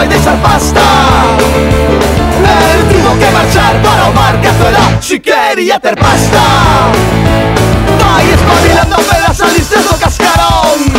vai deixar pasta. El tuvo que marchar para o mar que a zuela si quería ter pasta. Vai espabilando pelas alices do cascarón.